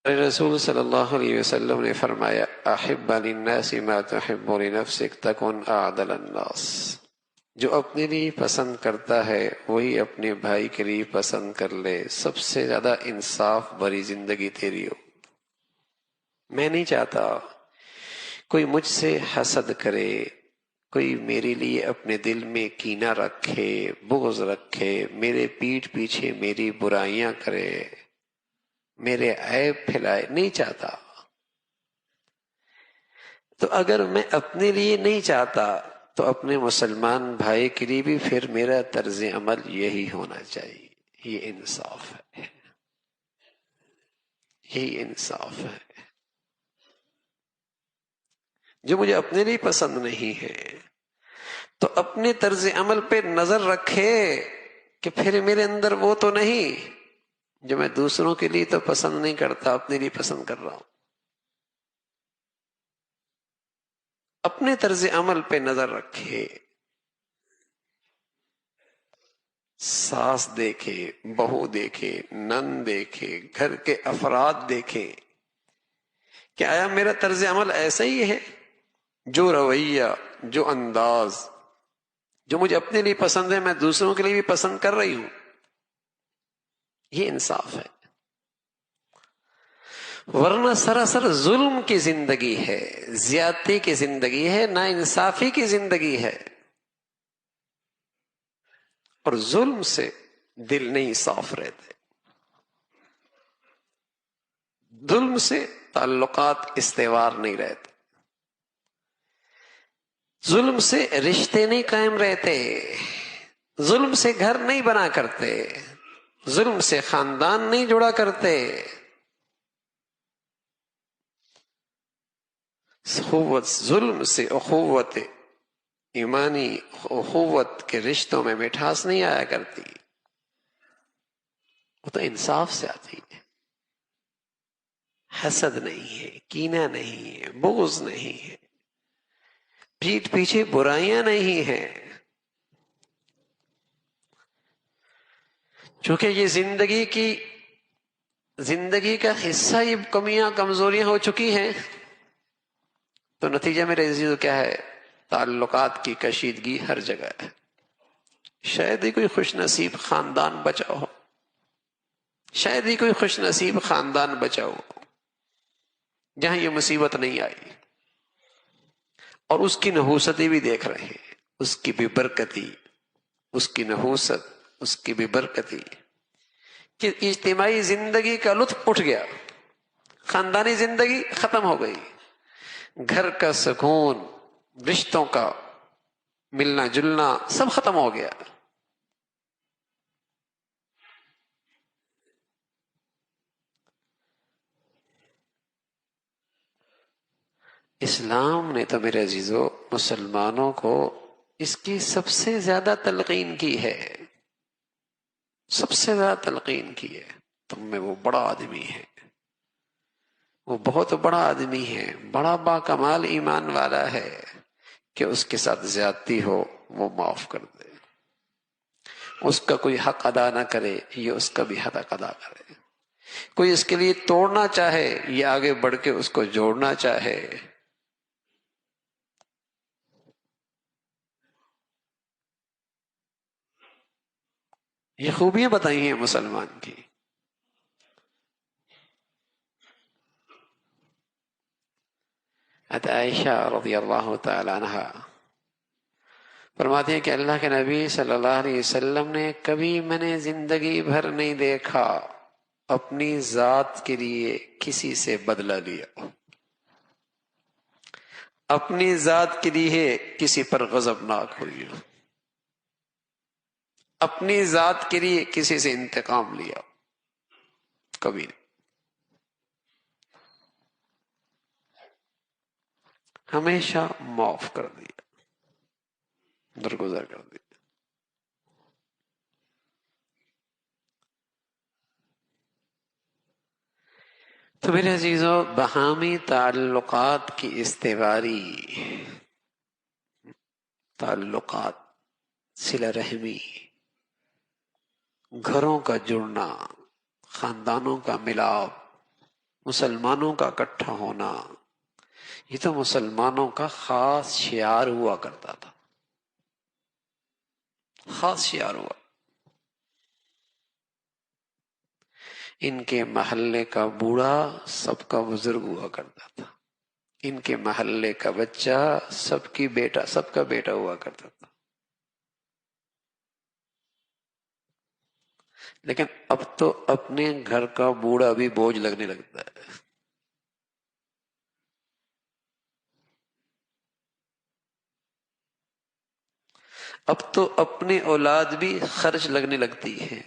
رسول صلی اللہ علیہ وسلم نے فرمایا احب للناس ما تحب لنفسک تکن اعدل الناس، جو اپنے لیے پسند کرتا ہے وہی اپنے بھائی کے لیے پسند کر لے، سب سے زیادہ انصاف بھری زندگی تیری ہو۔ میں نہیں چاہتا کوئی مجھ سے حسد کرے، کوئی میرے لیے اپنے دل میں کینہ رکھے، بغض رکھے، میرے پیٹھ پیچھے میری برائیاں کرے، میرے عیب پھیلائے، نہیں چاہتا۔ تو اگر میں اپنے لیے نہیں چاہتا تو اپنے مسلمان بھائی کے لیے بھی پھر میرا طرز عمل یہی ہونا چاہیے۔ یہ انصاف ہے، یہی انصاف ہے۔ جو مجھے اپنے لیے پسند نہیں ہے تو اپنے طرز عمل پہ نظر رکھے کہ پھر میرے اندر وہ تو نہیں جو میں دوسروں کے لیے تو پسند نہیں کرتا، اپنے لیے پسند کر رہا ہوں۔ اپنے طرز عمل پہ نظر رکھے، ساس دیکھے، بہو دیکھے، نند دیکھے، گھر کے افراد دیکھے کہ آیا میرا طرز عمل ایسا ہی ہے، جو رویہ، جو انداز جو مجھے اپنے لیے پسند ہے میں دوسروں کے لیے بھی پسند کر رہی ہوں۔ یہ انصاف ہے، ورنہ سراسر ظلم کی زندگی ہے، زیادتی کی زندگی ہے، نا انصافی کی زندگی ہے، اور ظلم سے دل نہیں صاف رہتے، ظلم سے تعلقات استوار نہیں رہتے، ظلم سے رشتے نہیں قائم رہتے، ظلم سے گھر نہیں بنا کرتے، ظلم سے خاندان نہیں جڑا کرتے، ظلم سے اخوت ایمانی، اخوت کے رشتوں میں مٹھاس نہیں آیا کرتی، وہ تو انصاف سے آتی ہے۔ حسد نہیں ہے، کینہ نہیں ہے، بغض نہیں ہے، پیٹھ پیچھے برائیاں نہیں ہیں، چونکہ یہ زندگی کا حصہ، یہ کمیاں کمزوریاں ہو چکی ہیں، تو نتیجہ میرے عزیزو کیا ہے؟ تعلقات کی کشیدگی ہر جگہ ہے۔ شاید ہی کوئی خوش نصیب خاندان بچا ہو، شاید ہی کوئی خوش نصیب خاندان بچا ہو جہاں یہ مصیبت نہیں آئی، اور اس کی نحوستیں بھی دیکھ رہے ہیں، اس کی بھی برکتی، اس کی نحوست، اس کی بھی برکتی کہ اجتماعی زندگی کا لطف اٹھ گیا، خاندانی زندگی ختم ہو گئی، گھر کا سکون، رشتوں کا ملنا جلنا سب ختم ہو گیا۔ اسلام نے تو میرے عزیزو مسلمانوں کو اس کی سب سے زیادہ تلقین کی ہے، سب سے زیادہ تلقین کی ہے۔ تم میں وہ بڑا آدمی ہے، وہ بہت بڑا آدمی ہے، بڑا باکمال ایمان والا ہے کہ اس کے ساتھ زیادتی ہو وہ معاف کر دے، اس کا کوئی حق ادا نہ کرے یہ اس کا بھی حق ادا کرے، کوئی اس کے لیے توڑنا چاہے یہ آگے بڑھ کے اس کو جوڑنا چاہے۔ یہ خوبیاں بتائی ہیں مسلمان کی۔ عائشہ رضی اللہ تعالی عنہ فرماتے ہیں کہ اللہ کے نبی صلی اللہ علیہ وسلم نے کبھی میں نے زندگی بھر نہیں دیکھا اپنی ذات کے لیے کسی سے بدلہ لیا، اپنی ذات کے لیے کسی پر غضبناک ہوئی، اپنی ذات کے لیے کسی سے انتقام لیا، کبھی نہیں، ہمیشہ معاف کر دیا، درگزر کر دیا۔ تو میرے عزیزو باہمی تعلقات کی استواری، تعلقات، صلہ رحمی، گھروں کا جڑنا، خاندانوں کا ملاپ، مسلمانوں کا اکٹھا ہونا، یہ تو مسلمانوں کا خاص شعار ہوا کرتا تھا، خاص شعار ہوا۔ ان کے محلے کا بوڑھا سب کا بزرگ ہوا کرتا تھا، ان کے محلے کا بچہ سب کا بیٹا ہوا کرتا تھا۔ لیکن اب تو اپنے گھر کا بوڑھا بھی بوجھ لگنے لگتا ہے۔ اب تو اپنی اولاد بھی خرچ لگنے لگتی ہے۔